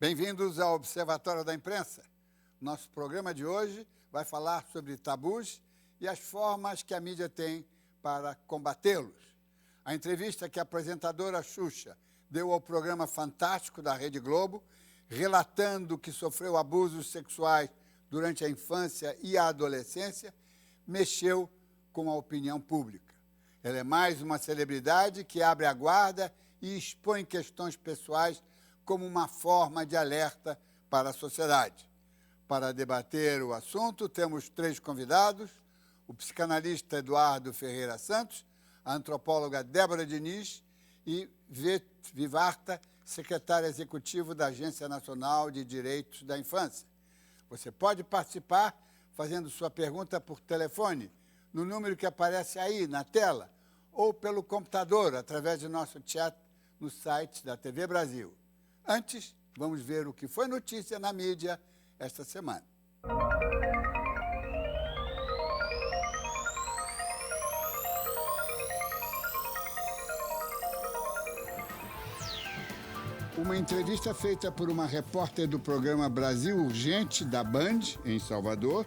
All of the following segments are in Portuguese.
Bem-vindos ao Observatório da Imprensa. Nosso programa de hoje vai falar sobre tabus e as formas que a mídia tem para combatê-los. A entrevista que a apresentadora Xuxa deu ao programa Fantástico da Rede Globo, relatando que sofreu abusos sexuais durante a infância e a adolescência, mexeu com a opinião pública. Ela é mais uma celebridade que abre a guarda e expõe questões pessoais como uma forma de alerta para a sociedade. Para debater o assunto, temos 3 convidados: o psicanalista Eduardo Ferreira Santos, a antropóloga Débora Diniz e Vivarta, secretária executiva da Agência Nacional de Direitos da Infância. Você pode participar fazendo sua pergunta por telefone, no número que aparece aí na tela, ou pelo computador, através do nosso chat no site da TV Brasil. Antes, vamos ver o que foi notícia na mídia esta semana. Uma entrevista feita por uma repórter do programa Brasil Urgente, da Band, em Salvador,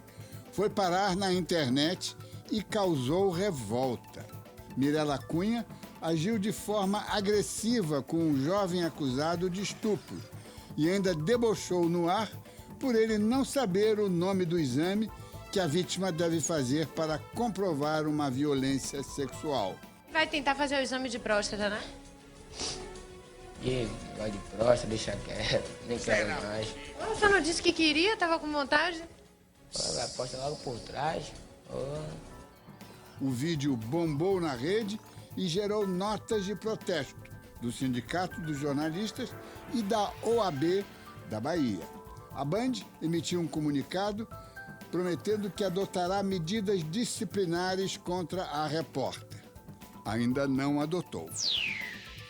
foi parar na internet e causou revolta. Mirela Cunha agiu de forma agressiva com um jovem acusado de estupro e ainda debochou no ar por ele não saber o nome do exame que a vítima deve fazer para comprovar uma violência sexual. Vai tentar fazer o exame de próstata, né? E vai de próstata, deixa quieto, nem quero mais. Você não disse que queria, tava com vontade? A próstata logo por trás. O vídeo bombou na rede e gerou notas de protesto do Sindicato dos Jornalistas e da OAB da Bahia. A Band emitiu um comunicado prometendo que adotará medidas disciplinares contra a repórter. Ainda não adotou.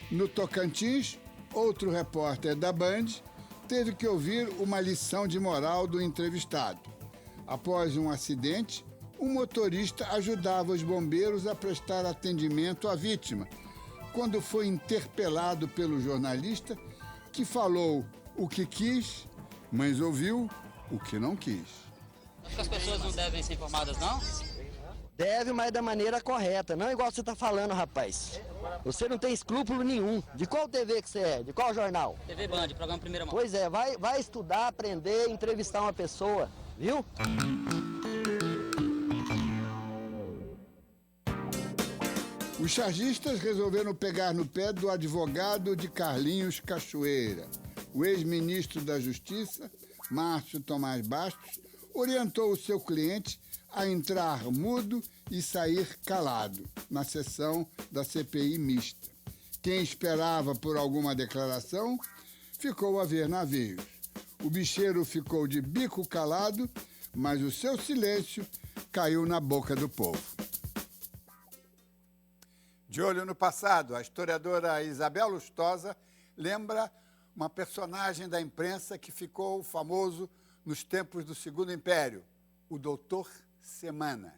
No Tocantins, outro repórter da Band teve que ouvir uma lição de moral do entrevistado. Após um acidente, um motorista ajudava os bombeiros a prestar atendimento à vítima, quando foi interpelado pelo jornalista, que falou o que quis, mas ouviu o que não quis. Acho que as pessoas não devem ser informadas, não? Deve, mas da maneira correta, não igual você está falando, rapaz. Você não tem escrúpulo nenhum. De qual TV que você é? De qual jornal? TV Band, programa Primeira Mão. Pois é, vai estudar, aprender, entrevistar uma pessoa, viu? Os chargistas resolveram pegar no pé do advogado de Carlinhos Cachoeira. O ex-ministro da Justiça, Márcio Tomás Bastos, orientou o seu cliente a entrar mudo e sair calado na sessão da CPI mista. Quem esperava por alguma declaração ficou a ver navios. O bicheiro ficou de bico calado, mas o seu silêncio caiu na boca do povo. De olho no passado, a historiadora Isabel Lustosa lembra uma personagem da imprensa que ficou famoso nos tempos do Segundo Império, o Doutor Semana.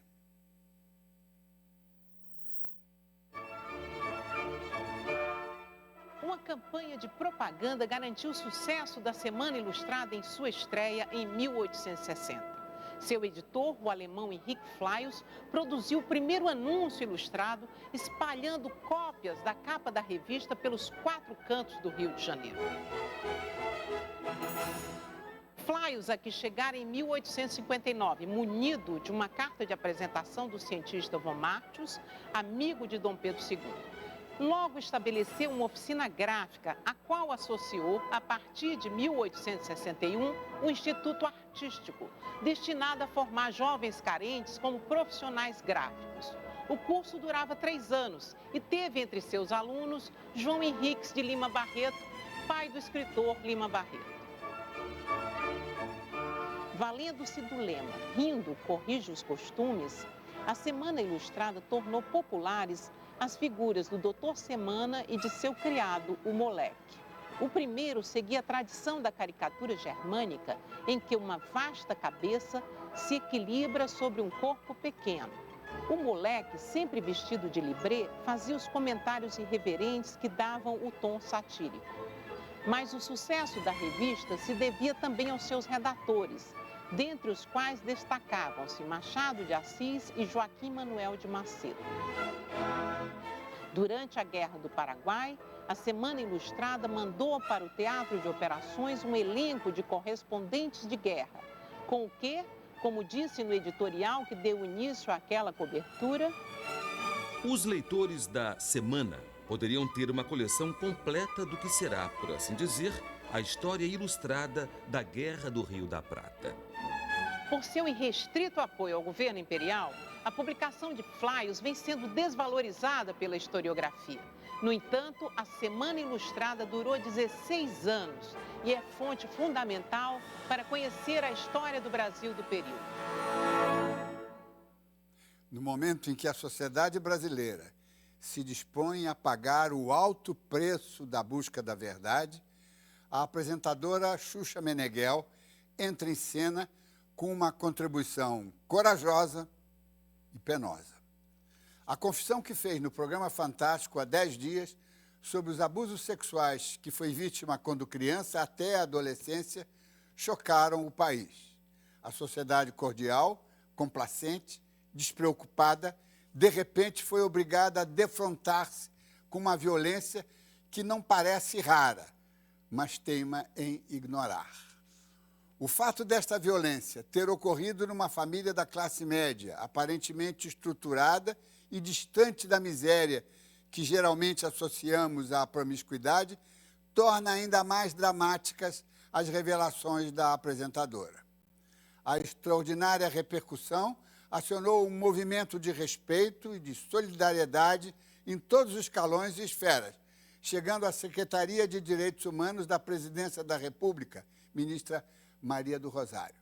Uma campanha de propaganda garantiu o sucesso da Semana Ilustrada em sua estreia em 1860. Seu editor, o alemão Henrique Flius, produziu o primeiro anúncio ilustrado, espalhando cópias da capa da revista pelos 4 cantos do Rio de Janeiro. Flius aqui chegara em 1859, munido de uma carta de apresentação do cientista von Martius, amigo de Dom Pedro II. Logo estabeleceu uma oficina gráfica, a qual associou, a partir de 1861, um instituto artístico, destinado a formar jovens carentes como profissionais gráficos. O curso durava 3 anos e teve entre seus alunos João Henriques de Lima Barreto, pai do escritor Lima Barreto. Valendo-se do lema "Rindo corrige os costumes", a Semana Ilustrada tornou populares as figuras do Doutor Semana e de seu criado, o Moleque. O primeiro seguia a tradição da caricatura germânica, em que uma vasta cabeça se equilibra sobre um corpo pequeno. O Moleque, sempre vestido de libré, fazia os comentários irreverentes que davam o tom satírico. Mas o sucesso da revista se devia também aos seus redatores, dentre os quais destacavam-se Machado de Assis e Joaquim Manuel de Macedo. Durante a Guerra do Paraguai, a Semana Ilustrada mandou para o Teatro de Operações um elenco de correspondentes de guerra, com o que, como disse no editorial que deu início àquela cobertura, os leitores da Semana poderiam ter uma coleção completa do que será, por assim dizer, a história ilustrada da Guerra do Rio da Prata. Por seu irrestrito apoio ao governo imperial, a publicação de flyers vem sendo desvalorizada pela historiografia. No entanto, a Semana Ilustrada durou 16 anos e é fonte fundamental para conhecer a história do Brasil do período. No momento em que a sociedade brasileira se dispõe a pagar o alto preço da busca da verdade, a apresentadora Xuxa Meneghel entra em cena com uma contribuição corajosa e penosa. A confissão que fez no programa Fantástico há 10 dias sobre os abusos sexuais que foi vítima quando criança até a adolescência chocaram o país. A sociedade cordial, complacente, despreocupada, de repente foi obrigada a defrontar-se com uma violência que não parece rara, mas teima em ignorar. O fato desta violência ter ocorrido numa família da classe média, aparentemente estruturada e distante da miséria que geralmente associamos à promiscuidade, torna ainda mais dramáticas as revelações da apresentadora. A extraordinária repercussão acionou um movimento de respeito e de solidariedade em todos os escalões e esferas, chegando à Secretaria de Direitos Humanos da Presidência da República, ministra Maria do Rosário.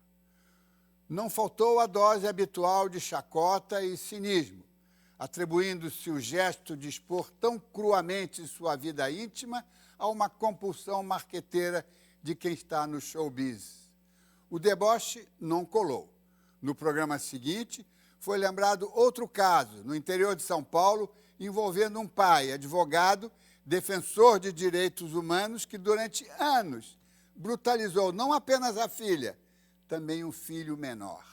Não faltou a dose habitual de chacota e cinismo, atribuindo-se o gesto de expor tão cruamente sua vida íntima a uma compulsão marqueteira de quem está no showbiz. O deboche não colou. No programa seguinte, foi lembrado outro caso, no interior de São Paulo, envolvendo um pai, advogado, defensor de direitos humanos, que durante anos brutalizou não apenas a filha, também um filho menor.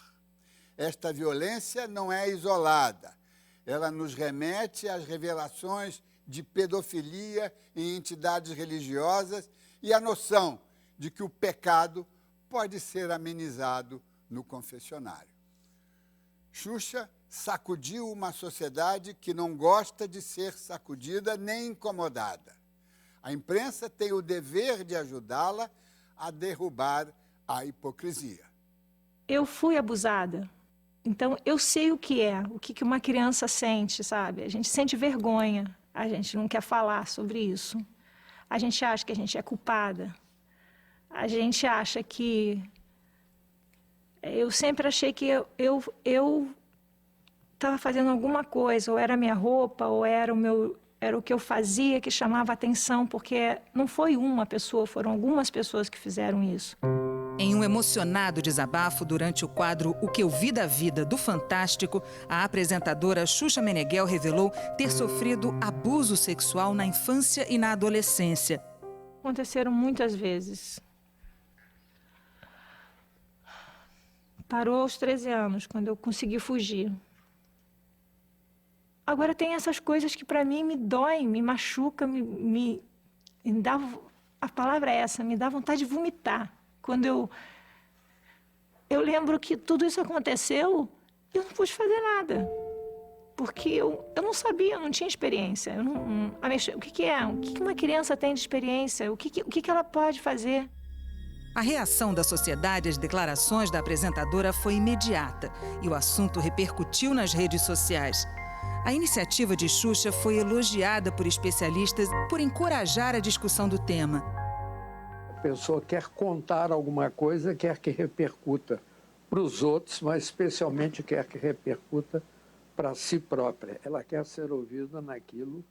Esta violência não é isolada. Ela nos remete às revelações de pedofilia em entidades religiosas e à noção de que o pecado pode ser amenizado no confessionário. Xuxa sacudiu uma sociedade que não gosta de ser sacudida nem incomodada. A imprensa tem o dever de ajudá-la a derrubar a hipocrisia. Eu fui abusada, então eu sei o que uma criança sente, sabe? A gente sente vergonha, a gente não quer falar sobre isso. A gente acha que a gente é culpada. A gente acha que... Eu sempre achei que eu estava fazendo alguma coisa, ou era a minha roupa, ou era o que eu fazia que chamava atenção, porque não foi uma pessoa, foram algumas pessoas que fizeram isso. Em um emocionado desabafo durante o quadro O Que Eu Vi da Vida do Fantástico, a apresentadora Xuxa Meneghel revelou ter sofrido abuso sexual na infância e na adolescência. Aconteceram muitas vezes. Parou aos 13 anos, quando eu consegui fugir. Agora tem essas coisas que para mim me doem, me machucam, me dá, a palavra é essa, me dá vontade de vomitar. Quando eu lembro que tudo isso aconteceu, eu não pude fazer nada. Porque eu não sabia, eu não tinha experiência. O que é? O que uma criança tem de experiência? O que ela pode fazer? A reação da sociedade às declarações da apresentadora foi imediata e o assunto repercutiu nas redes sociais. A iniciativa de Xuxa foi elogiada por especialistas por encorajar a discussão do tema. A pessoa quer contar alguma coisa, quer que repercuta para os outros, mas especialmente quer que repercuta para si própria. Ela quer ser ouvida naquilo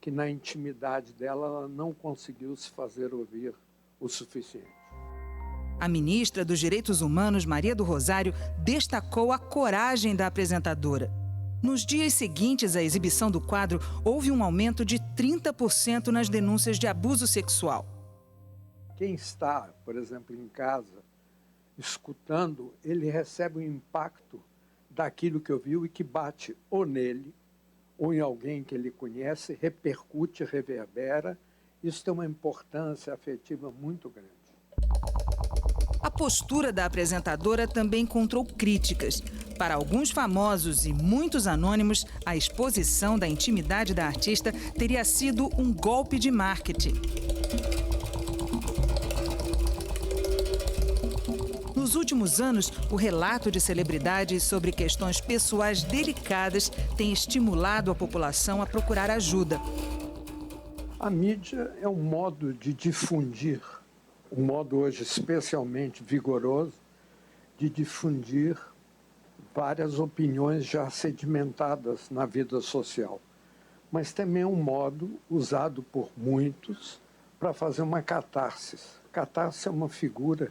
que na intimidade dela ela não conseguiu se fazer ouvir o suficiente. A ministra dos Direitos Humanos, Maria do Rosário, destacou a coragem da apresentadora. Nos dias seguintes à exibição do quadro, houve um aumento de 30% nas denúncias de abuso sexual. Quem está, por exemplo, em casa, escutando, ele recebe o impacto daquilo que ouviu e que bate ou nele, ou em alguém que ele conhece, repercute, reverbera. Isso tem uma importância afetiva muito grande. A postura da apresentadora também encontrou críticas. Para alguns famosos e muitos anônimos, a exposição da intimidade da artista teria sido um golpe de marketing. Nos últimos anos, o relato de celebridades sobre questões pessoais delicadas tem estimulado a população a procurar ajuda. A mídia é um modo de difundir, um modo hoje especialmente vigoroso, de difundir várias opiniões já sedimentadas na vida social. Mas também é um modo usado por muitos para fazer uma catarse. Catarse é uma figura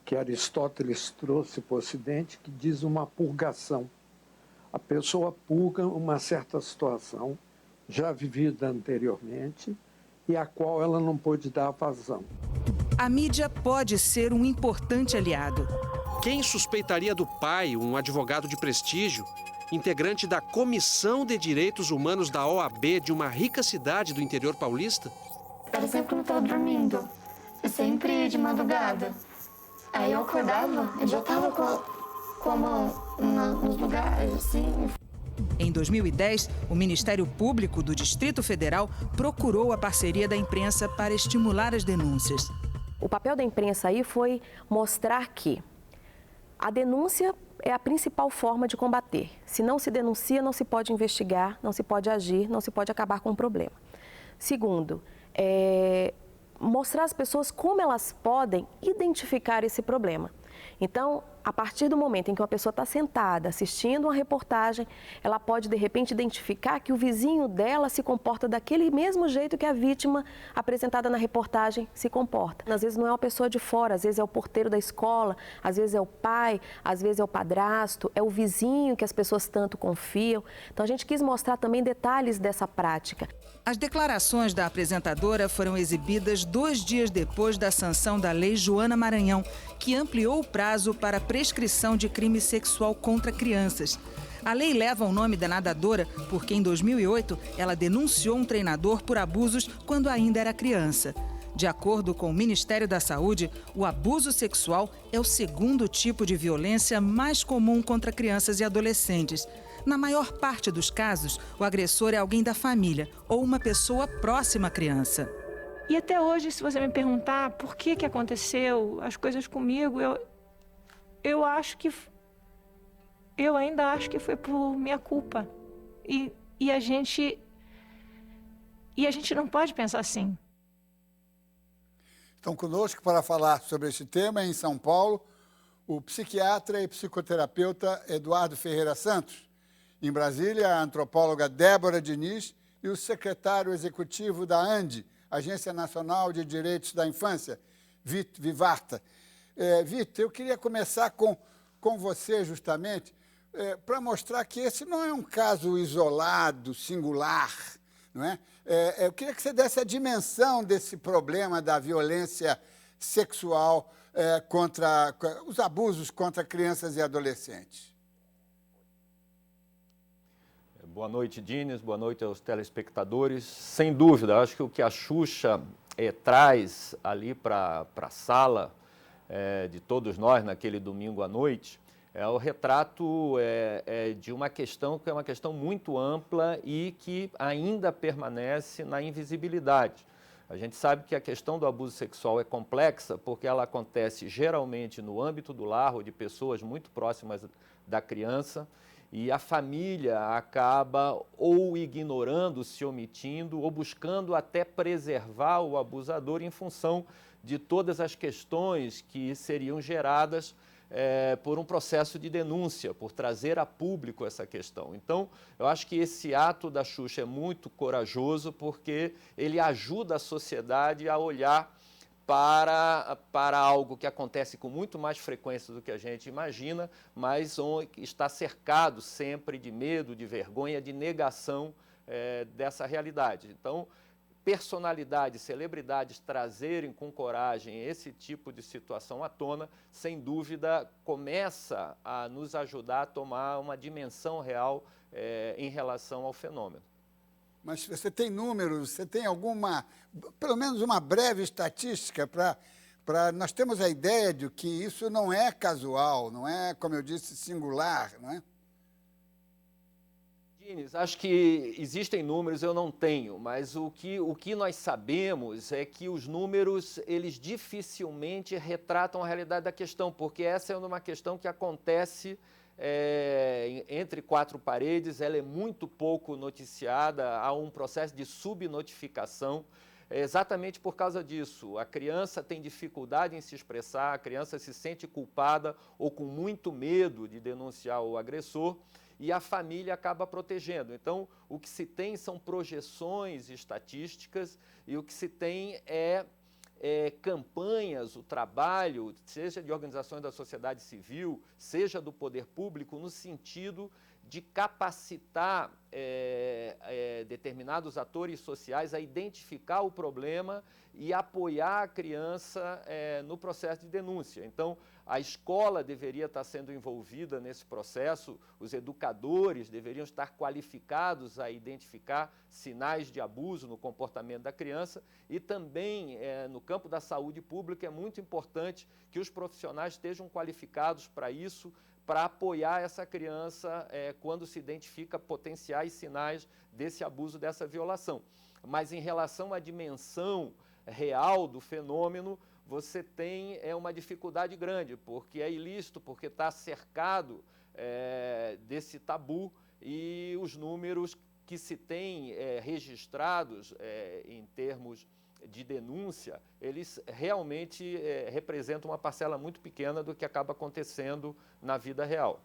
que Aristóteles trouxe para o Ocidente, que diz uma purgação. A pessoa purga uma certa situação já vivida anteriormente e a qual ela não pôde dar vazão. A mídia pode ser um importante aliado. Quem suspeitaria do pai, um advogado de prestígio, integrante da Comissão de Direitos Humanos da OAB de uma rica cidade do interior paulista? Parecia que eu estava dormindo, sempre de madrugada. Aí eu acordava, eu já estava com a mão nos lugares, assim. Em 2010, o Ministério Público do Distrito Federal procurou a parceria da imprensa para estimular as denúncias. O papel da imprensa aí foi mostrar que a denúncia é a principal forma de combater. Se não se denuncia, não se pode investigar, não se pode agir, não se pode acabar com o problema. Segundo, mostrar às pessoas como elas podem identificar esse problema. Então, a partir do momento em que uma pessoa está sentada assistindo uma reportagem, ela pode, de repente, identificar que o vizinho dela se comporta daquele mesmo jeito que a vítima apresentada na reportagem se comporta. Às vezes não é uma pessoa de fora, às vezes é o porteiro da escola, às vezes é o pai, às vezes é o padrasto, é o vizinho que as pessoas tanto confiam. Então, a gente quis mostrar também detalhes dessa prática. As declarações da apresentadora foram exibidas 2 dias depois da sanção da Lei Joana Maranhão, que ampliou o prazo para prescrição de crime sexual contra crianças. A lei leva o nome da nadadora porque, em 2008, ela denunciou um treinador por abusos quando ainda era criança. De acordo com o Ministério da Saúde, o abuso sexual é o segundo tipo de violência mais comum contra crianças e adolescentes. Na maior parte dos casos, o agressor é alguém da família ou uma pessoa próxima à criança. E até hoje, se você me perguntar por que aconteceu as coisas comigo, eu ainda acho que foi por minha culpa. E a gente não pode pensar assim. Estão conosco para falar sobre este tema em São Paulo o psiquiatra e psicoterapeuta Eduardo Ferreira Santos. Em Brasília, a antropóloga Débora Diniz e o secretário executivo da ANDI, Agência Nacional de Direitos da Infância, Vitor Vivarta. Vitor, eu queria começar com você, justamente, para mostrar que esse não é um caso isolado, singular, não é? Eu queria que você desse a dimensão desse problema da violência sexual contra os abusos contra crianças e adolescentes. Boa noite, Dines. Boa noite aos telespectadores. Sem dúvida, acho que o que a Xuxa traz ali para a sala de todos nós naquele domingo à noite é o retrato de uma questão que é uma questão muito ampla e que ainda permanece na invisibilidade. A gente sabe que a questão do abuso sexual é complexa porque ela acontece geralmente no âmbito do lar ou de pessoas muito próximas da criança. E a família acaba ou ignorando, se omitindo, ou buscando até preservar o abusador em função de todas as questões que seriam geradas por um processo de denúncia, por trazer a público essa questão. Então, eu acho que esse ato da Xuxa é muito corajoso porque ele ajuda a sociedade a olhar para algo que acontece com muito mais frequência do que a gente imagina, mas está cercado sempre de medo, de vergonha, de negação dessa realidade. Então, personalidades, celebridades trazerem com coragem esse tipo de situação à tona, sem dúvida, começa a nos ajudar a tomar uma dimensão real em relação ao fenômeno. Mas você tem números, você tem alguma, pelo menos uma breve estatística para... Nós temos a ideia de que isso não é casual, não é, como eu disse, singular, não é? Diniz, acho que existem números, eu não tenho, mas o que nós sabemos é que os números, eles dificilmente retratam a realidade da questão, porque essa é uma questão que acontece entre quatro paredes, ela é muito pouco noticiada, há um processo de subnotificação, exatamente por causa disso. A criança tem dificuldade em se expressar, a criança se sente culpada ou com muito medo de denunciar o agressor, e a família acaba protegendo. Então, o que se tem são projeções estatísticas e o que se tem é campanhas, o trabalho, seja de organizações da sociedade civil, seja do poder público, no sentido de capacitar determinados atores sociais a identificar o problema e apoiar a criança no processo de denúncia. Então, a escola deveria estar sendo envolvida nesse processo, os educadores deveriam estar qualificados a identificar sinais de abuso no comportamento da criança e também, no campo da saúde pública, é muito importante que os profissionais estejam qualificados para isso, para apoiar essa criança quando se identifica potenciais sinais desse abuso, dessa violação. Mas em relação à dimensão real do fenômeno, você tem uma dificuldade grande, porque é ilícito, porque está cercado desse tabu e os números que se têm registrados em termos de denúncia, eles realmente representam uma parcela muito pequena do que acaba acontecendo na vida real.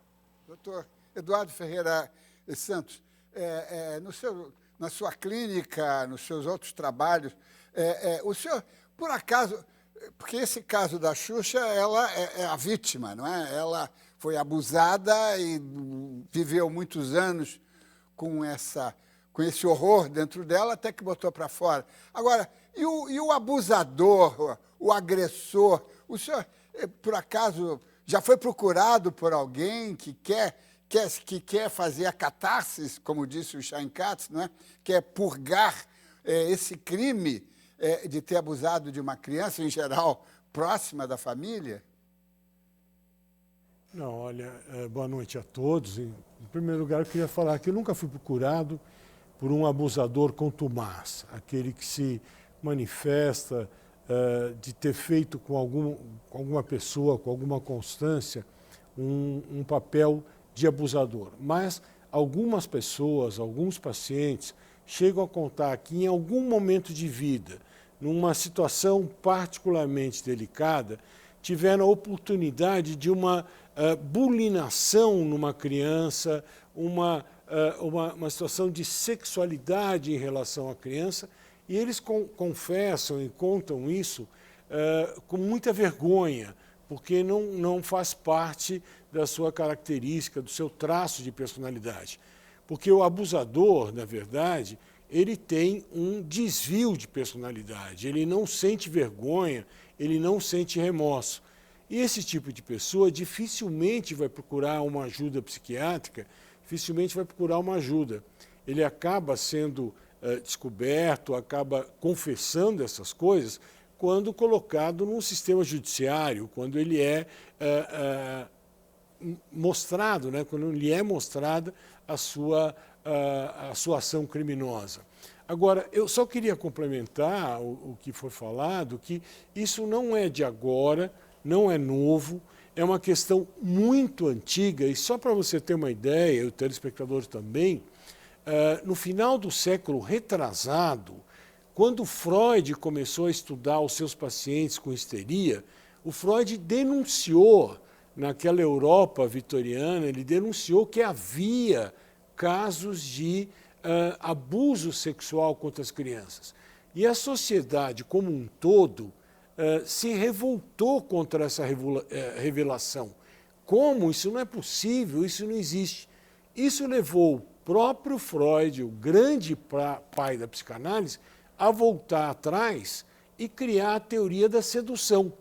Doutor Eduardo Ferreira Santos, na sua clínica, nos seus outros trabalhos, o senhor, por acaso, porque esse caso da Xuxa, ela é a vítima, não é? Ela foi abusada e viveu muitos anos com esse horror dentro dela, até que botou para fora. Agora, e o abusador, o agressor, o senhor, por acaso, já foi procurado por alguém que quer fazer a catarse, como disse o Chaim Katz, não é? Quer purgar esse crime de ter abusado de uma criança, em geral, próxima da família? Não, olha, boa noite a todos. Em primeiro lugar, eu queria falar que eu nunca fui procurado por um abusador contumaz, aquele que se manifesta de ter feito com alguma pessoa, com alguma constância, um papel de abusador. Mas algumas pessoas, alguns pacientes, chegam a contar que em algum momento de vida, numa situação particularmente delicada, tiveram a oportunidade de uma bulinação numa criança, uma situação de sexualidade em relação à criança, e eles confessam e contam isso com muita vergonha, porque não faz parte da sua característica, do seu traço de personalidade. Porque o abusador, na verdade, ele tem um desvio de personalidade, ele não sente vergonha, ele não sente remorso. E esse tipo de pessoa dificilmente vai procurar uma ajuda psiquiátrica, dificilmente vai procurar uma ajuda. Ele acaba sendo descoberto, acaba confessando essas coisas quando colocado num sistema judiciário, quando ele é mostrado, né? Quando lhe é mostrada a sua ação criminosa. Agora, eu só queria complementar o que foi falado, que isso não é de agora, não é novo, é uma questão muito antiga, e só para você ter uma ideia, e o telespectador também, no final do século retrasado, quando Freud começou a estudar os seus pacientes com histeria, o Freud denunciou, naquela Europa vitoriana, ele denunciou que havia casos de abuso sexual contra as crianças. E a sociedade como um todo se revoltou contra essa revelação. Como? Isso não é possível, isso não existe. Isso levou o próprio Freud, o grande pai da psicanálise, a voltar atrás e criar a teoria da sedução,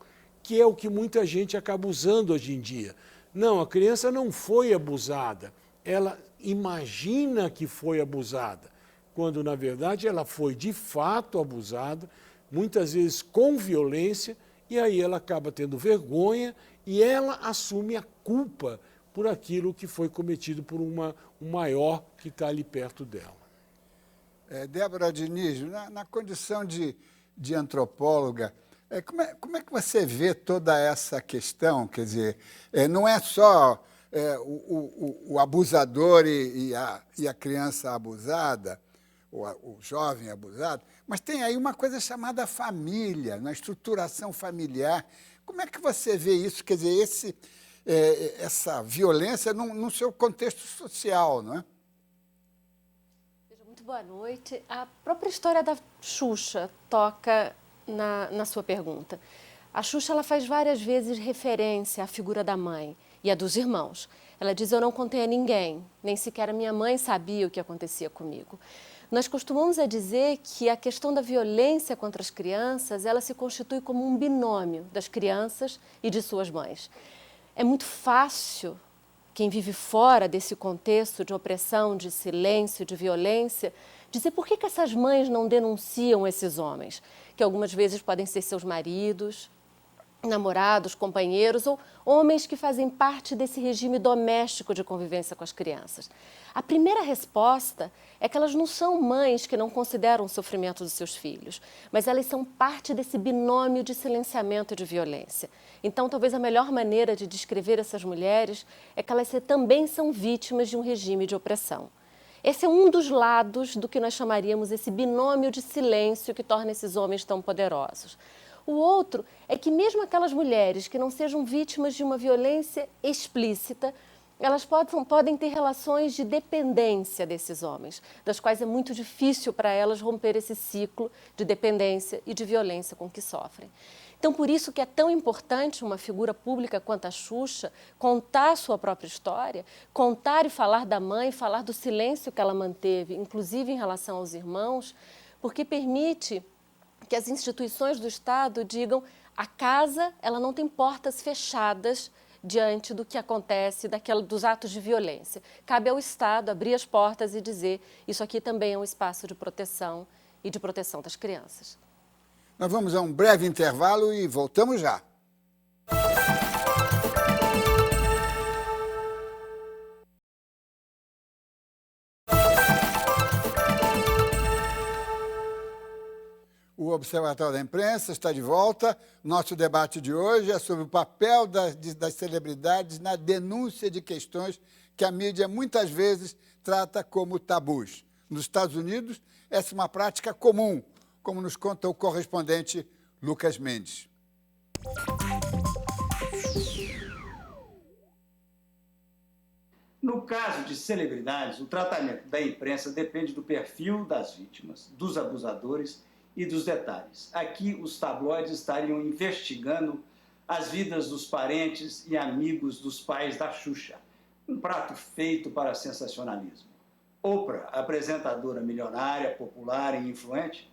que é o que muita gente acaba usando hoje em dia. Não, a criança não foi abusada, ela imagina que foi abusada, quando na verdade ela foi de fato abusada, muitas vezes com violência, e aí ela acaba tendo vergonha e ela assume a culpa por aquilo que foi cometido por um maior que está ali perto dela. Débora Diniz, na condição de antropóloga, como é que você vê toda essa questão? Quer dizer, não é só o abusador e a criança abusada, o jovem abusado, mas tem aí uma coisa chamada família, na estruturação familiar. Como é que você vê isso? Quer dizer, essa violência no seu contexto social, não é? Muito boa noite. A própria história da Xuxa toca na sua pergunta. A Xuxa ela faz várias vezes referência à figura da mãe e à dos irmãos. Ela diz, eu não contei a ninguém, nem sequer a minha mãe sabia o que acontecia comigo. Nós costumamos dizer que a questão da violência contra as crianças, ela se constitui como um binômio das crianças e de suas mães. É muito fácil, quem vive fora desse contexto de opressão, de silêncio, de violência, dizer por que essas mães não denunciam esses homens, que algumas vezes podem ser seus maridos, namorados, companheiros ou homens que fazem parte desse regime doméstico de convivência com as crianças. A primeira resposta é que elas não são mães que não consideram o sofrimento dos seus filhos, mas elas são parte desse binômio de silenciamento e de violência. Então, talvez a melhor maneira de descrever essas mulheres é que elas também são vítimas de um regime de opressão. Esse é um dos lados do que nós chamaríamos esse binômio de silêncio que torna esses homens tão poderosos. O outro é que mesmo aquelas mulheres que não sejam vítimas de uma violência explícita, elas podem ter relações de dependência desses homens, das quais é muito difícil para elas romper esse ciclo de dependência e de violência com que sofrem. Então, por isso que é tão importante uma figura pública quanto a Xuxa contar a sua própria história, contar e falar da mãe, falar do silêncio que ela manteve, inclusive em relação aos irmãos, porque permite que as instituições do Estado digam a casa ela não tem portas fechadas diante do que acontece, dos atos de violência. Cabe ao Estado abrir as portas e dizer isso aqui também é um espaço de proteção e de proteção das crianças. Nós vamos a um breve intervalo e voltamos já. O Observatório da Imprensa está de volta. Nosso debate de hoje é sobre o papel das celebridades na denúncia de questões que a mídia muitas vezes trata como tabus. Nos Estados Unidos, essa é uma prática comum, como nos conta o correspondente Lucas Mendes. No caso de celebridades, o tratamento da imprensa depende do perfil das vítimas, dos abusadores e dos detalhes. Aqui, os tabloides estariam investigando as vidas dos parentes e amigos dos pais da Xuxa, um prato feito para sensacionalismo. Oprah, apresentadora milionária, popular e influente,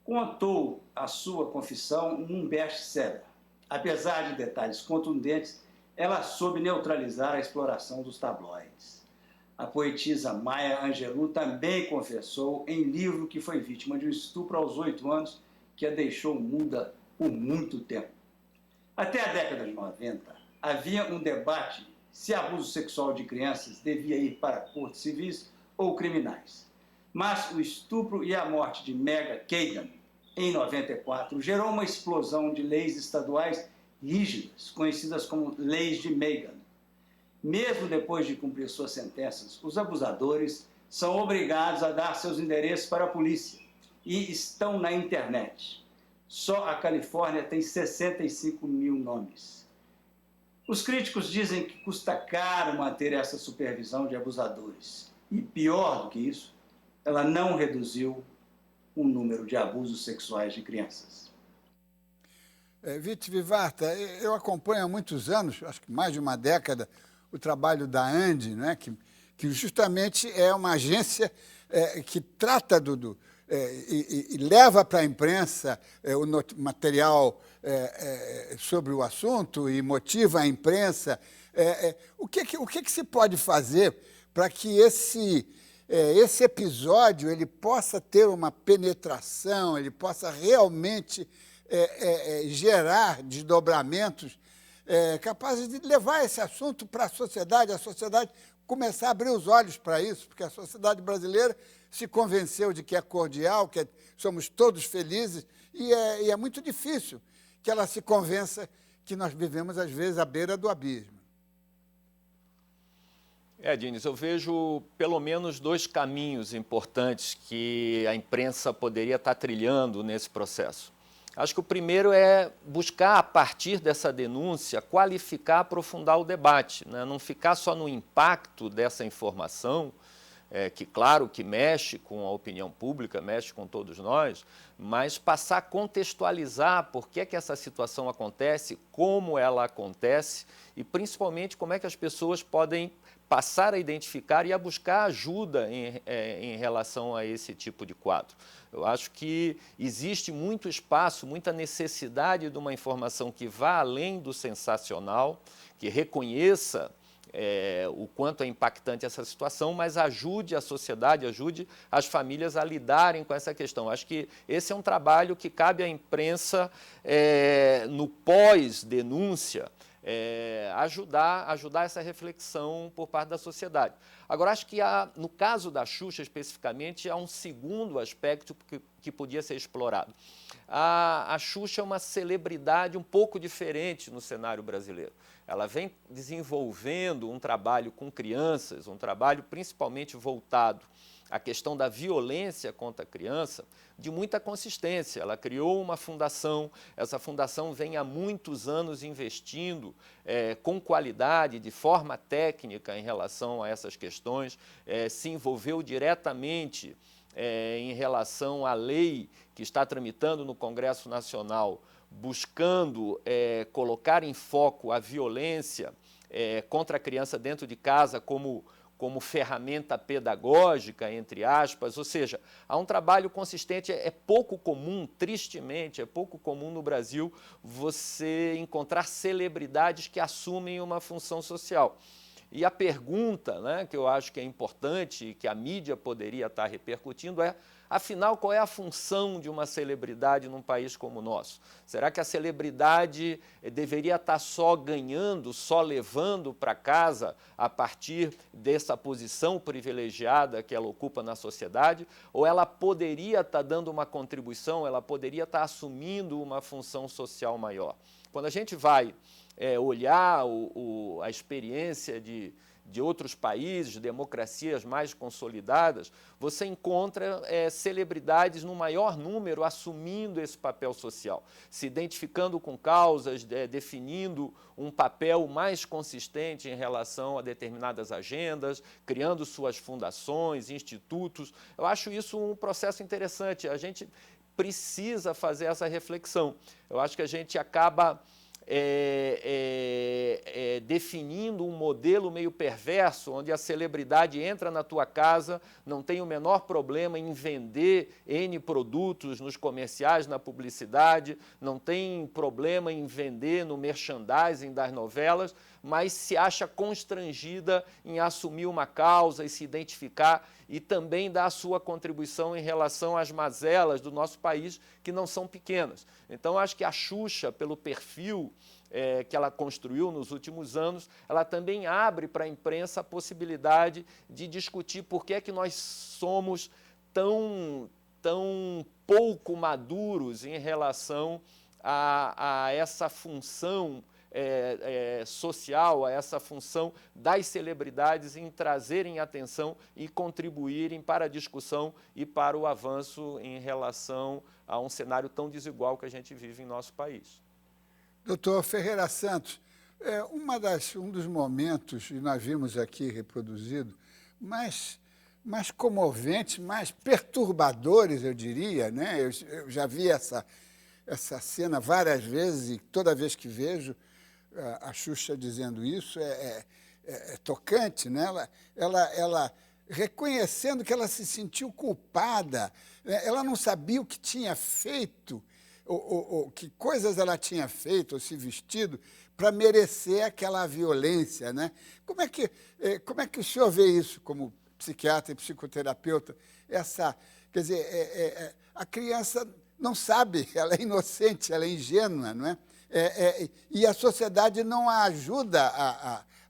contou a sua confissão num best-seller. Apesar de detalhes contundentes, ela soube neutralizar a exploração dos tabloides. A poetisa Maya Angelou também confessou em livro que foi vítima de um estupro aos 8 anos que a deixou muda por muito tempo. Até a década de 90, havia um debate se abuso sexual de crianças devia ir para cortes civis ou criminais. Mas o estupro e a morte de Meghan Kagan, em 94, gerou uma explosão de leis estaduais rígidas, conhecidas como leis de Meghan. Mesmo depois de cumprir suas sentenças, os abusadores são obrigados a dar seus endereços para a polícia e estão na internet. Só a Califórnia tem 65 mil nomes. Os críticos dizem que custa caro manter essa supervisão de abusadores. E pior do que isso, ela não reduziu o número de abusos sexuais de crianças. Viti Vivarta, eu acompanho há muitos anos, acho que mais de uma década, o trabalho da ANDI, né, que justamente é uma agência que trata e leva para a imprensa o material sobre o assunto e motiva a imprensa, o que se pode fazer para que esse episódio ele possa ter uma penetração, ele possa realmente gerar desdobramentos capazes de levar esse assunto para a sociedade começar a abrir os olhos para isso, porque a sociedade brasileira se convenceu de que é cordial, que somos todos felizes, e é muito difícil que ela se convença que nós vivemos, às vezes, à beira do abismo. Diniz, eu vejo pelo menos 2 caminhos importantes que a imprensa poderia estar trilhando nesse processo. Acho que o primeiro é buscar, a partir dessa denúncia, qualificar, aprofundar o debate, né? Não ficar só no impacto dessa informação, que, claro, que mexe com a opinião pública, mexe com todos nós, mas passar a contextualizar por que essa situação acontece, como ela acontece e, principalmente, como é que as pessoas podem passar a identificar e a buscar ajuda em relação a esse tipo de quadro. Eu acho que existe muito espaço, muita necessidade de uma informação que vá além do sensacional, que reconheça o quanto é impactante essa situação, mas ajude a sociedade, ajude as famílias a lidarem com essa questão. Acho que esse é um trabalho que cabe à imprensa no pós-denúncia, ajudar essa reflexão por parte da sociedade. Agora, acho que no caso da Xuxa, especificamente, há um segundo aspecto que podia ser explorado. A Xuxa é uma celebridade um pouco diferente no cenário brasileiro. Ela vem desenvolvendo um trabalho com crianças, um trabalho principalmente voltado à questão da violência contra a criança, de muita consistência. Ela criou uma fundação, essa fundação vem há muitos anos investindo com qualidade, de forma técnica em relação a essas questões, se envolveu diretamente em relação à lei que está tramitando no Congresso Nacional, buscando colocar em foco a violência contra a criança dentro de casa como ferramenta pedagógica, entre aspas, ou seja, há um trabalho consistente. É pouco comum, tristemente, é pouco comum no Brasil você encontrar celebridades que assumem uma função social. E a pergunta, né, que eu acho que é importante e que a mídia poderia estar repercutindo afinal, qual é a função de uma celebridade num país como o nosso? Será que a celebridade deveria estar só ganhando, só levando para casa a partir dessa posição privilegiada que ela ocupa na sociedade? Ou ela poderia estar dando uma contribuição, ela poderia estar assumindo uma função social maior? Quando a gente vai olhar a experiência de outros países, de democracias mais consolidadas, você encontra celebridades no maior número assumindo esse papel social, se identificando com causas, definindo um papel mais consistente em relação a determinadas agendas, criando suas fundações, institutos. Eu acho isso um processo interessante. A gente precisa fazer essa reflexão. Eu acho que a gente acaba definindo um modelo meio perverso, onde a celebridade entra na tua casa, não tem o menor problema em vender N produtos nos comerciais, na publicidade, não tem problema em vender no merchandising das novelas, mas se acha constrangida em assumir uma causa e se identificar e também dar a sua contribuição em relação às mazelas do nosso país, que não são pequenas. Então, acho que a Xuxa, pelo perfil que ela construiu nos últimos anos, ela também abre para a imprensa a possibilidade de discutir por que é que nós somos tão pouco maduros em relação a essa função social, a essa função das celebridades em trazerem atenção e contribuírem para a discussão e para o avanço em relação a um cenário tão desigual que a gente vive em nosso país. Doutor Ferreira Santos, um dos momentos, e nós vimos aqui reproduzido, mais comoventes, mais perturbadores, eu diria, né? Eu já vi essa cena várias vezes e toda vez que vejo a Xuxa dizendo isso é tocante, né? Ela reconhecendo que ela se sentiu culpada, ela não sabia o que tinha feito, ou que coisas ela tinha feito ou se vestido para merecer aquela violência, né? Como é que o senhor vê isso como psiquiatra e psicoterapeuta? Quer dizer, a criança não sabe, ela é inocente, ela é ingênua, não é? E a sociedade não a ajuda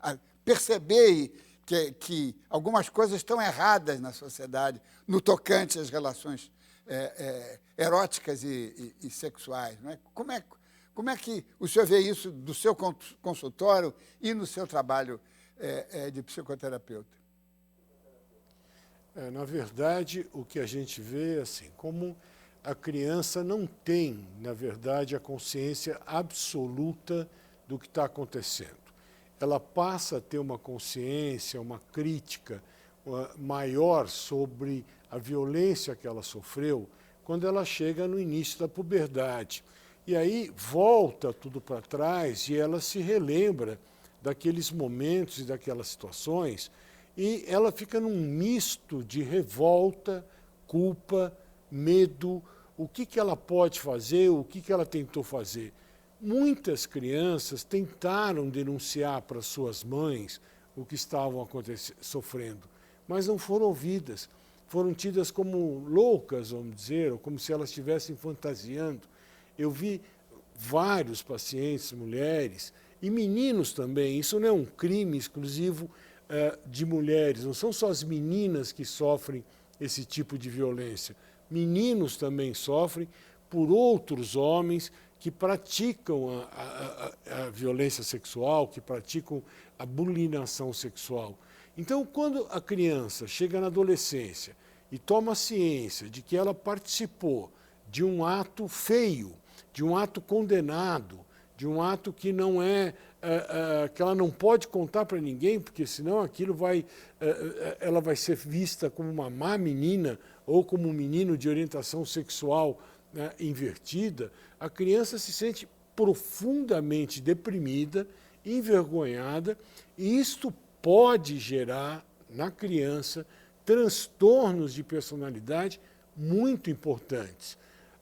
a perceber que algumas coisas estão erradas na sociedade, no tocante às relações eróticas e sexuais. Não é? Como é que o senhor vê isso do seu consultório e no seu trabalho de psicoterapeuta? Na verdade, o que a gente vê é assim, como a criança não tem, na verdade, a consciência absoluta do que está acontecendo. Ela passa a ter uma consciência, uma crítica maior sobre a violência que ela sofreu quando ela chega no início da puberdade. E aí volta tudo para trás e ela se relembra daqueles momentos e daquelas situações e ela fica num misto de revolta, culpa, medo, o que ela pode fazer, o que ela tentou fazer. Muitas crianças tentaram denunciar para suas mães o que estavam sofrendo, mas não foram ouvidas. Foram tidas como loucas, vamos dizer, ou como se elas estivessem fantasiando. Eu vi vários pacientes, mulheres, e meninos também. Isso não é um crime exclusivo de mulheres, não são só as meninas que sofrem esse tipo de violência. Meninos também sofrem por outros homens que praticam a violência sexual, que praticam a bulinação sexual. Então, quando a criança chega na adolescência e toma ciência de que ela participou de um ato feio, de um ato condenado, de um ato que não que ela não pode contar para ninguém, porque senão aquilo ela vai ser vista como uma má menina ou como um menino de orientação sexual invertida, a criança se sente profundamente deprimida, envergonhada, e isto pode gerar na criança transtornos de personalidade muito importantes.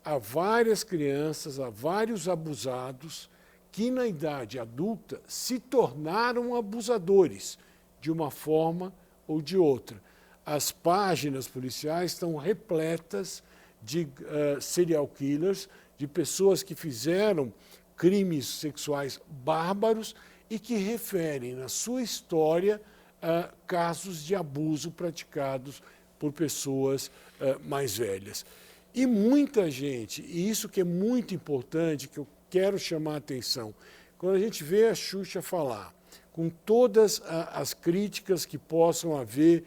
Há várias crianças, há vários abusados que na idade adulta se tornaram abusadores de uma forma ou de outra. As páginas policiais estão repletas de serial killers, de pessoas que fizeram crimes sexuais bárbaros e que referem na sua história casos de abuso praticados por pessoas mais velhas. E muita gente, e isso que é muito importante, que eu quero chamar a atenção, quando a gente vê a Xuxa falar, com todas as críticas que possam haver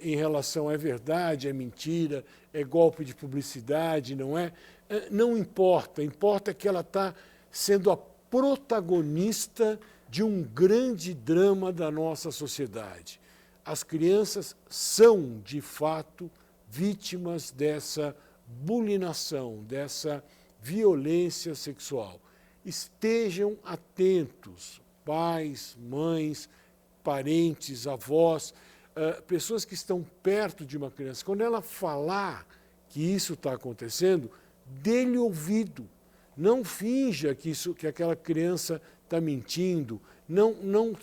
em relação é verdade, é mentira, é golpe de publicidade, não é? Não importa, importa que ela está sendo a protagonista de um grande drama da nossa sociedade. As crianças são, de fato, vítimas dessa bulinação, dessa violência sexual. Estejam atentos, pais, mães, parentes, avós, pessoas que estão perto de uma criança. Quando ela falar que isso está acontecendo, dê-lhe ouvido. Não finja que aquela criança está mentindo, não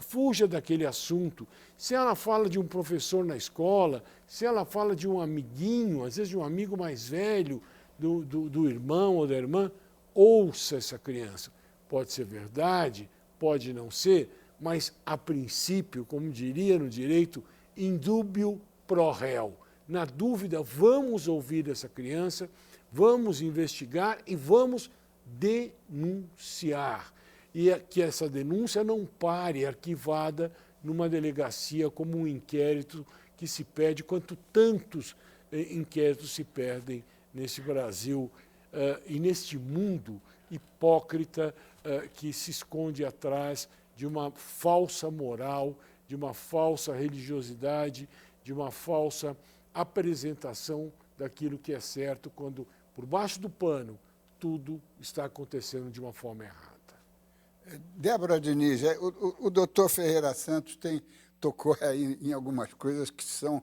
fuja daquele assunto. Se ela fala de um professor na escola, se ela fala de um amiguinho, às vezes de um amigo mais velho, do irmão ou da irmã, ouça essa criança. Pode ser verdade, pode não ser, mas, a princípio, como diria no direito, in dubio pro réu. Na dúvida, vamos ouvir essa criança, vamos investigar e vamos denunciar. E que essa denúncia não pare arquivada numa delegacia como um inquérito que se perde, quanto tantos inquéritos se perdem nesse Brasil e neste mundo hipócrita que se esconde atrás de uma falsa moral, de uma falsa religiosidade, de uma falsa apresentação daquilo que é certo, quando, por baixo do pano, tudo está acontecendo de uma forma errada. Débora Diniz, o doutor Ferreira Santos tem tocou aí em algumas coisas que são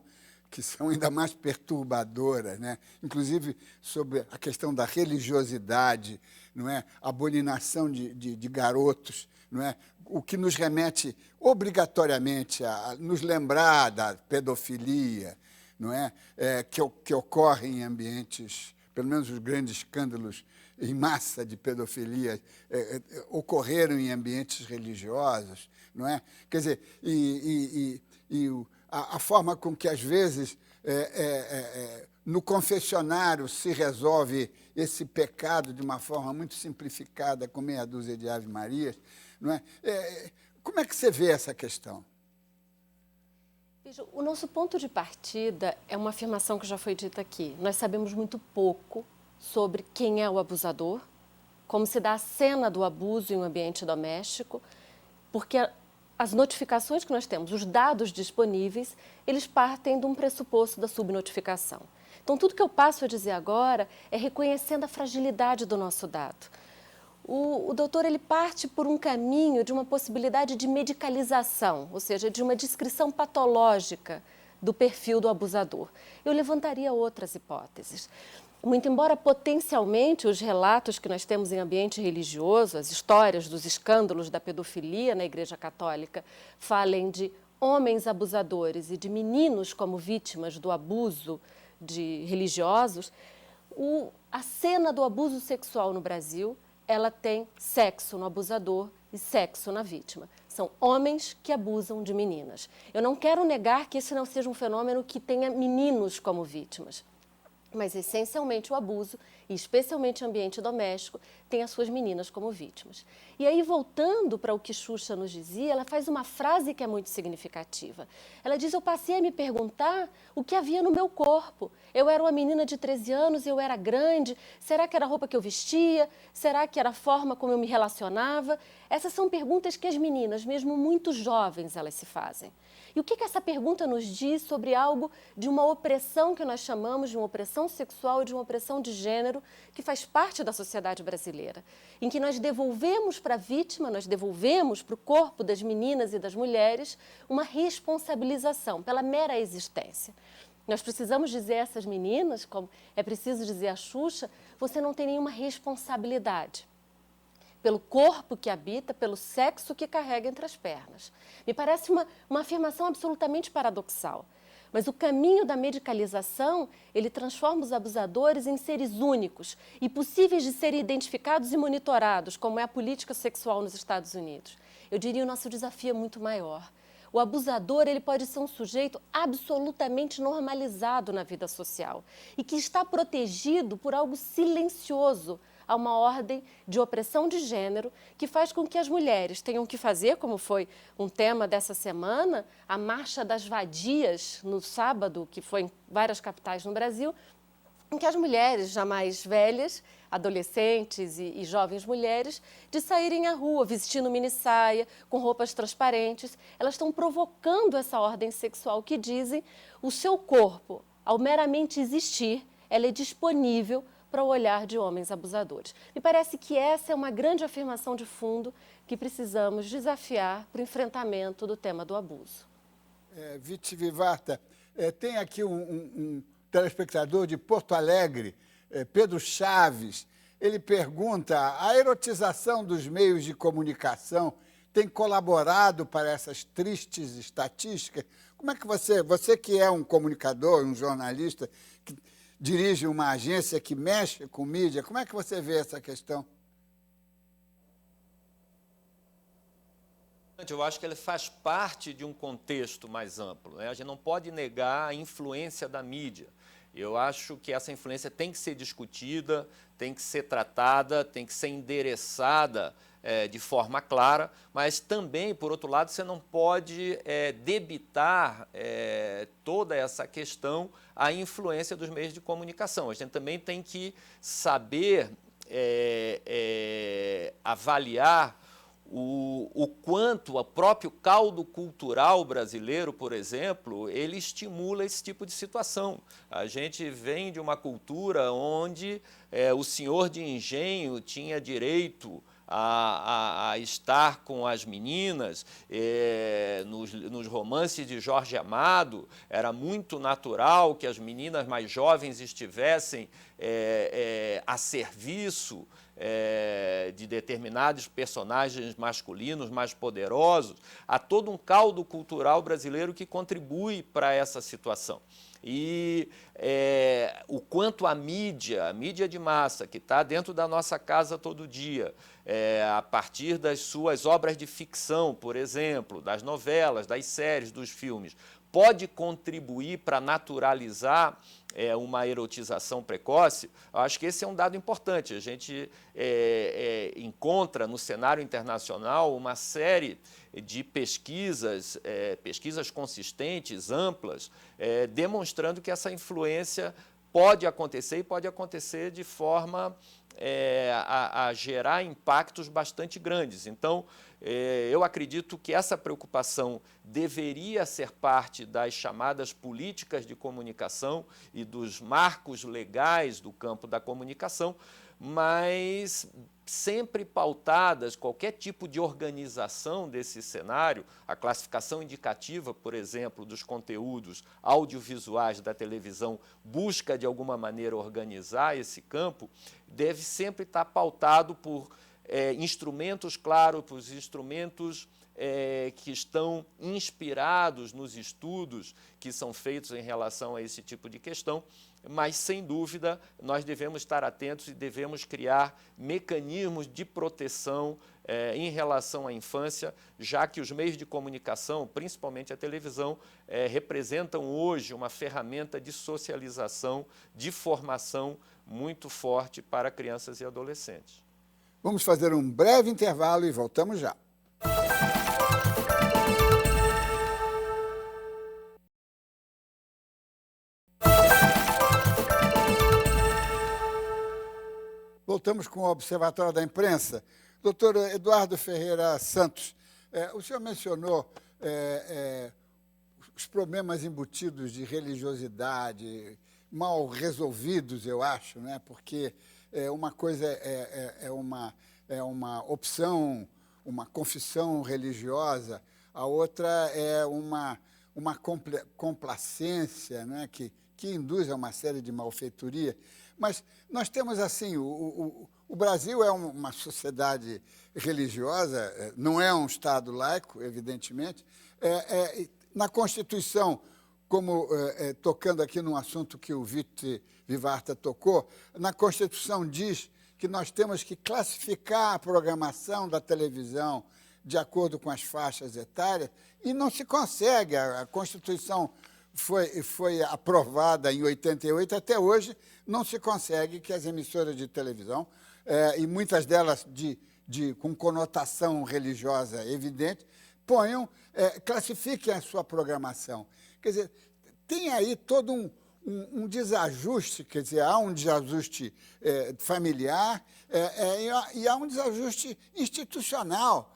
ainda mais perturbadoras, né? Inclusive sobre a questão da religiosidade, não é? A abominação de garotos, não é? O que nos remete obrigatoriamente a nos lembrar da pedofilia, não é? Que ocorre em ambientes, pelo menos os grandes escândalos em massa de pedofilia ocorreram em ambientes religiosos, não é? Quer dizer, a forma com que, às vezes, no confessionário se resolve esse pecado de uma forma muito simplificada, com meia dúzia de ave-marias, não é? Como é que você vê essa questão? Veja, o nosso ponto de partida é uma afirmação que já foi dita aqui. Nós sabemos muito pouco sobre quem é o abusador, como se dá a cena do abuso em um ambiente doméstico, porque as notificações que nós temos, os dados disponíveis, eles partem de um pressuposto da subnotificação. Então, tudo que eu passo a dizer agora é reconhecendo a fragilidade do nosso dado. O doutor ele parte por um caminho de uma possibilidade de medicalização, ou seja, de uma descrição patológica do perfil do abusador. Eu levantaria outras hipóteses. Muito embora potencialmente os relatos que nós temos em ambiente religioso, as histórias dos escândalos da pedofilia na Igreja Católica, falem de homens abusadores e de meninos como vítimas do abuso de religiosos, a cena do abuso sexual no Brasil, ela tem sexo no abusador e sexo na vítima. São homens que abusam de meninas. Eu não quero negar que esse não seja um fenômeno que tenha meninos como vítimas. Mas, essencialmente, o abuso, e especialmente o ambiente doméstico, tem as suas meninas como vítimas. E aí, voltando para o que Xuxa nos dizia, ela faz uma frase que é muito significativa. Ela diz, eu passei a me perguntar o que havia no meu corpo. Eu era uma menina de 13 anos, eu era grande, será que era a roupa que eu vestia? Será que era a forma como eu me relacionava? Essas são perguntas que as meninas, mesmo muito jovens, elas se fazem. E o que essa pergunta nos diz sobre algo de uma opressão que nós chamamos de uma opressão sexual e de uma opressão de gênero que faz parte da sociedade brasileira, em que nós devolvemos para a vítima, nós devolvemos para o corpo das meninas e das mulheres uma responsabilização pela mera existência. Nós precisamos dizer a essas meninas, como é preciso dizer a Xuxa, você não tem nenhuma responsabilidade pelo corpo que habita, pelo sexo que carrega entre as pernas. Me parece uma afirmação absolutamente paradoxal. Mas o caminho da medicalização, ele transforma os abusadores em seres únicos e possíveis de serem identificados e monitorados, como é a política sexual nos Estados Unidos. Eu diria que o nosso desafio é muito maior. O abusador ele pode ser um sujeito absolutamente normalizado na vida social e que está protegido por algo silencioso, a uma ordem de opressão de gênero que faz com que as mulheres tenham que fazer, como foi um tema dessa semana, a Marcha das Vadias no sábado, que foi em várias capitais no Brasil, em que as mulheres já mais velhas, adolescentes e jovens mulheres, de saírem à rua vestindo minissaia, com roupas transparentes, elas estão provocando essa ordem sexual que dizem o seu corpo, ao meramente existir, ela é disponível para o olhar de homens abusadores. Me parece que essa é uma grande afirmação de fundo que precisamos desafiar para o enfrentamento do tema do abuso. Viti Vivarta, tem aqui um telespectador de Porto Alegre, Pedro Chaves. Ele pergunta, a erotização dos meios de comunicação tem colaborado para essas tristes estatísticas? Como é que você que é um comunicador, um jornalista, que dirige uma agência que mexe com mídia, como é que você vê essa questão? Eu acho que ele faz parte de um contexto mais amplo, né? A gente não pode negar a influência da mídia. Eu acho que essa influência tem que ser discutida, tem que ser tratada, tem que ser endereçada de forma clara, mas também, por outro lado, você não pode debitar toda essa questão à influência dos meios de comunicação. A gente também tem que saber avaliar o quanto o próprio caldo cultural brasileiro, por exemplo, ele estimula esse tipo de situação. A gente vem de uma cultura onde o senhor de engenho tinha direito a estar com as meninas. Nos romances de Jorge Amado, era muito natural que as meninas mais jovens estivessem a serviço de determinados personagens masculinos mais poderosos. Há todo um caldo cultural brasileiro que contribui para essa situação. E o quanto a mídia de massa, que está dentro da nossa casa todo dia, a partir das suas obras de ficção, por exemplo, das novelas, das séries, dos filmes, pode contribuir para naturalizar uma erotização precoce. Eu acho que esse é um dado importante. A gente encontra no cenário internacional uma série de pesquisas, pesquisas consistentes, amplas, demonstrando que essa influência pode acontecer e pode acontecer de forma a gerar impactos bastante grandes. Então, eu acredito que essa preocupação deveria ser parte das chamadas políticas de comunicação e dos marcos legais do campo da comunicação, mas sempre pautadas, qualquer tipo de organização desse cenário, a classificação indicativa, por exemplo, dos conteúdos audiovisuais da televisão, busca de alguma maneira organizar esse campo, deve sempre estar pautado por instrumentos claros, por instrumentos que estão inspirados nos estudos que são feitos em relação a esse tipo de questão, mas, sem dúvida, nós devemos estar atentos e devemos criar mecanismos de proteção em relação à infância, já que os meios de comunicação, principalmente a televisão, representam hoje uma ferramenta de socialização, de formação muito forte para crianças e adolescentes. Vamos fazer um breve intervalo e voltamos já. Voltamos com o Observatório da Imprensa. Doutor Eduardo Ferreira Santos, o senhor mencionou os problemas embutidos de religiosidade, mal resolvidos, eu acho, né? Porque uma coisa é uma opção, uma confissão religiosa, a outra é uma complacência, né? que induz a uma série de malfeitoria. Mas nós temos, assim, o Brasil é uma sociedade religiosa, não é um Estado laico, evidentemente. Na Constituição, como tocando aqui num assunto que o Vite Vivarta tocou, na Constituição diz que nós temos que classificar a programação da televisão de acordo com as faixas etárias, e não se consegue. A Constituição foi aprovada em 88, até hoje não se consegue que as emissoras de televisão, e muitas delas com conotação religiosa evidente, classifiquem a sua programação. Quer dizer, tem aí todo um desajuste, quer dizer, há um desajuste familiar e há um desajuste institucional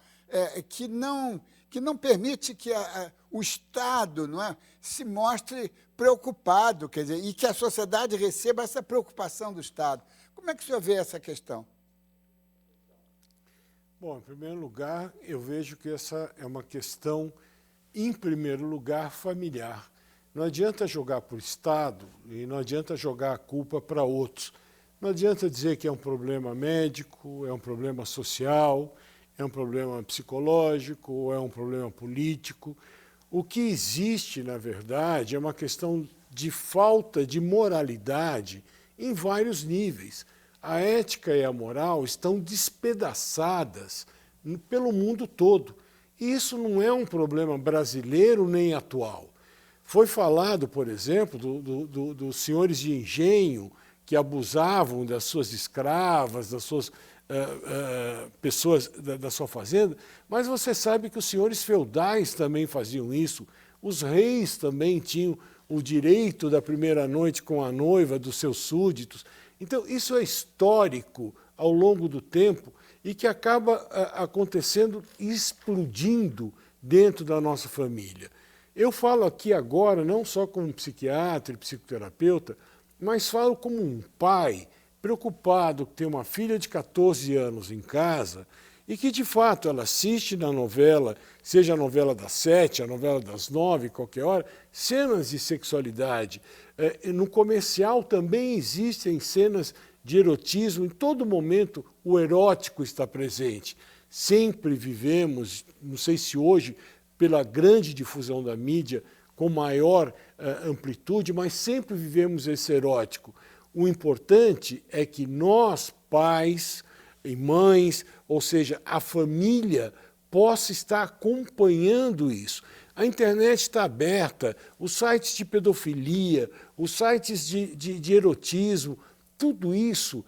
que não permite que o Estado, não é, se mostre preocupado, quer dizer, e que a sociedade receba essa preocupação do Estado. Como é que o senhor vê essa questão? Bom, em primeiro lugar, eu vejo que essa é uma questão, em primeiro lugar, familiar. Não adianta jogar para o Estado e não adianta jogar a culpa para outros. Não adianta dizer que é um problema médico, é um problema social, é um problema psicológico, ou é um problema político. O que existe, na verdade, é uma questão de falta de moralidade em vários níveis. A ética e a moral estão despedaçadas pelo mundo todo. E isso não é um problema brasileiro nem atual. Foi falado, por exemplo, dos senhores de engenho que abusavam das suas escravas, das suas pessoas da sua fazenda, mas você sabe que os senhores feudais também faziam isso, os reis também tinham o direito da primeira noite com a noiva dos seus súditos. Então, isso é histórico ao longo do tempo e que acaba acontecendo, explodindo dentro da nossa família. Eu falo aqui agora não só como psiquiatra e psicoterapeuta, mas falo como um pai preocupado que tem uma filha de 14 anos em casa e que, de fato, ela assiste na novela, seja a novela das 7, a novela das 9, qualquer hora, cenas de sexualidade. No comercial também existem cenas de erotismo, em todo momento o erótico está presente. Sempre vivemos, não sei se hoje, pela grande difusão da mídia, com maior amplitude, mas sempre vivemos esse erótico. O importante é que nós, pais e mães, ou seja, a família, possa estar acompanhando isso. A internet está aberta, os sites de pedofilia, os sites de erotismo, tudo isso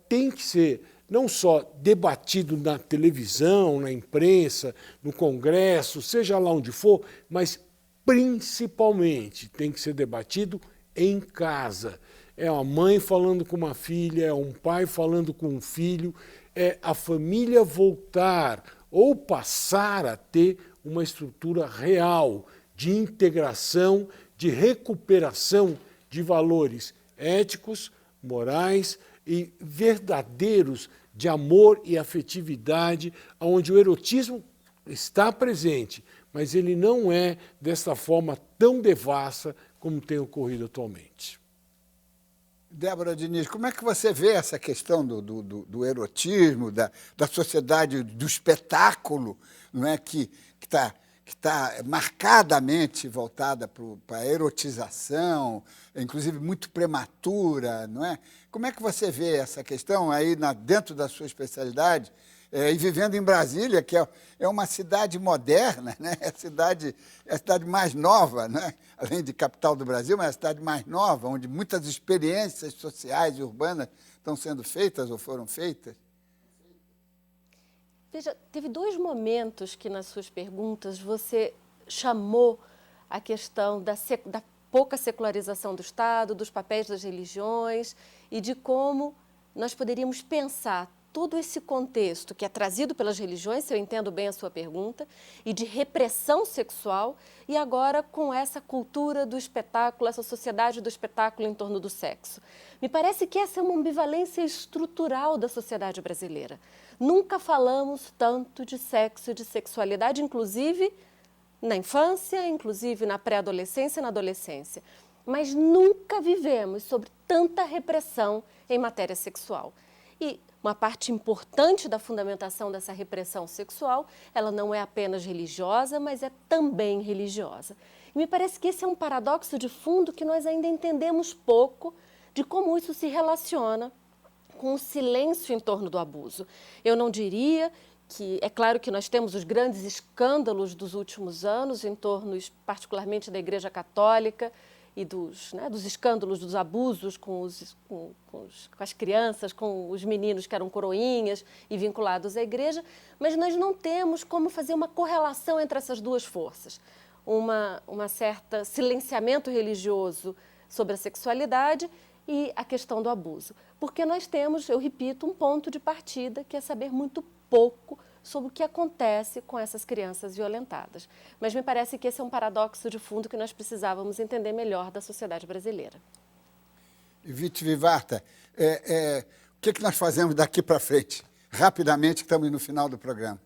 tem que ser não só debatido na televisão, na imprensa, no Congresso, seja lá onde for, mas principalmente tem que ser debatido em casa. É uma mãe falando com uma filha, é um pai falando com um filho, é a família voltar ou passar a ter uma estrutura real de integração, de recuperação de valores éticos, morais e verdadeiros de amor e afetividade, onde o erotismo está presente, mas ele não é dessa forma tão devassa como tem ocorrido atualmente. Débora Diniz, como é que você vê essa questão do erotismo, da sociedade do espetáculo, não é, que está marcadamente voltada para a erotização, inclusive muito prematura, não é? Como é que você vê essa questão aí dentro da sua especialidade, e vivendo em Brasília, que é uma cidade moderna, né? É a cidade mais nova, né? Além de capital do Brasil, mas é a cidade mais nova, onde muitas experiências sociais e urbanas estão sendo feitas ou foram feitas? Veja, teve 2 momentos que nas suas perguntas você chamou a questão da pouca secularização do Estado, dos papéis das religiões e de como nós poderíamos pensar todo esse contexto que é trazido pelas religiões, se eu entendo bem a sua pergunta, e de repressão sexual, e agora com essa cultura do espetáculo, essa sociedade do espetáculo em torno do sexo. Me parece que essa é uma ambivalência estrutural da sociedade brasileira. Nunca falamos tanto de sexo e de sexualidade, inclusive na infância, inclusive na pré-adolescência e na adolescência. Mas nunca vivemos sobre tanta repressão em matéria sexual. E uma parte importante da fundamentação dessa repressão sexual, ela não é apenas religiosa, mas é também religiosa. E me parece que esse é um paradoxo de fundo que nós ainda entendemos pouco de como isso se relaciona com o silêncio em torno do abuso. Eu não diria que, é claro que nós temos os grandes escândalos dos últimos anos, em torno particularmente da Igreja Católica, e dos escândalos, dos abusos com as crianças, com os meninos que eram coroinhas e vinculados à igreja, mas nós não temos como fazer uma correlação entre essas duas forças. Uma certa silenciamento religioso sobre a sexualidade e a questão do abuso. Porque nós temos, eu repito, um ponto de partida que é saber muito pouco sobre o que acontece com essas crianças violentadas. Mas me parece que esse é um paradoxo de fundo que nós precisávamos entender melhor da sociedade brasileira. Viti Vivarta, o que nós fazemos daqui para frente? Rapidamente, que estamos no final do programa.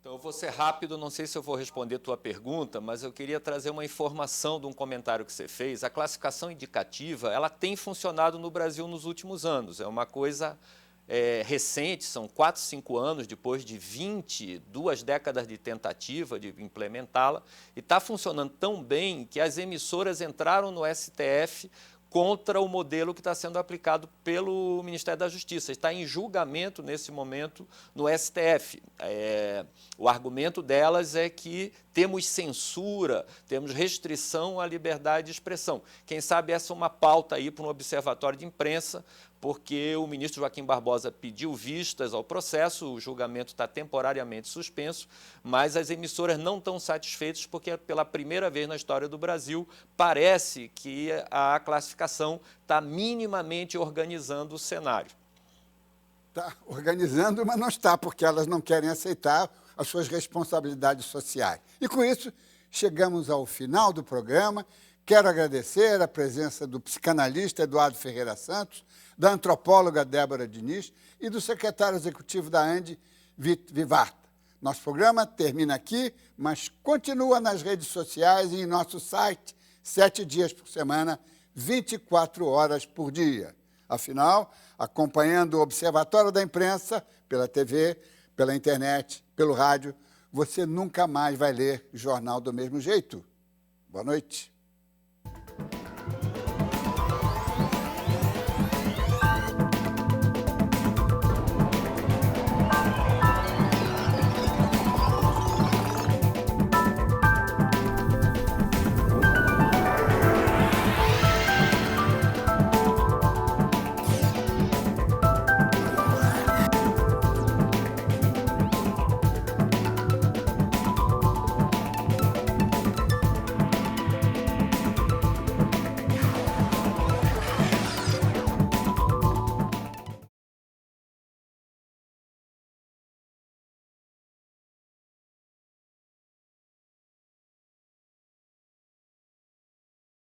Então, eu vou ser rápido, não sei se eu vou responder a tua pergunta, mas eu queria trazer uma informação de um comentário que você fez. A classificação indicativa, ela tem funcionado no Brasil nos últimos anos. É uma coisa recente, são 4, 5 anos, depois de 22 décadas de tentativa de implementá-la, e está funcionando tão bem que as emissoras entraram no STF contra o modelo que está sendo aplicado pelo Ministério da Justiça. Está em julgamento, nesse momento, no STF. O argumento delas é que temos censura, temos restrição à liberdade de expressão. Quem sabe essa é uma pauta aí para um observatório de imprensa, porque o ministro Joaquim Barbosa pediu vistas ao processo, o julgamento está temporariamente suspenso, mas as emissoras não estão satisfeitas porque, pela primeira vez na história do Brasil, parece que a classificação está minimamente organizando o cenário. Está organizando, mas não está, porque elas não querem aceitar as suas responsabilidades sociais. E, com isso, chegamos ao final do programa. Quero agradecer a presença do psicanalista Eduardo Ferreira Santos, da antropóloga Débora Diniz e do secretário executivo da ANDI, Vivarta. Nosso programa termina aqui, mas continua nas redes sociais e em nosso site, 7 dias por semana, 24 horas por dia. Afinal, acompanhando o Observatório da Imprensa, pela TV, pela internet, pelo rádio, você nunca mais vai ler jornal do mesmo jeito. Boa noite.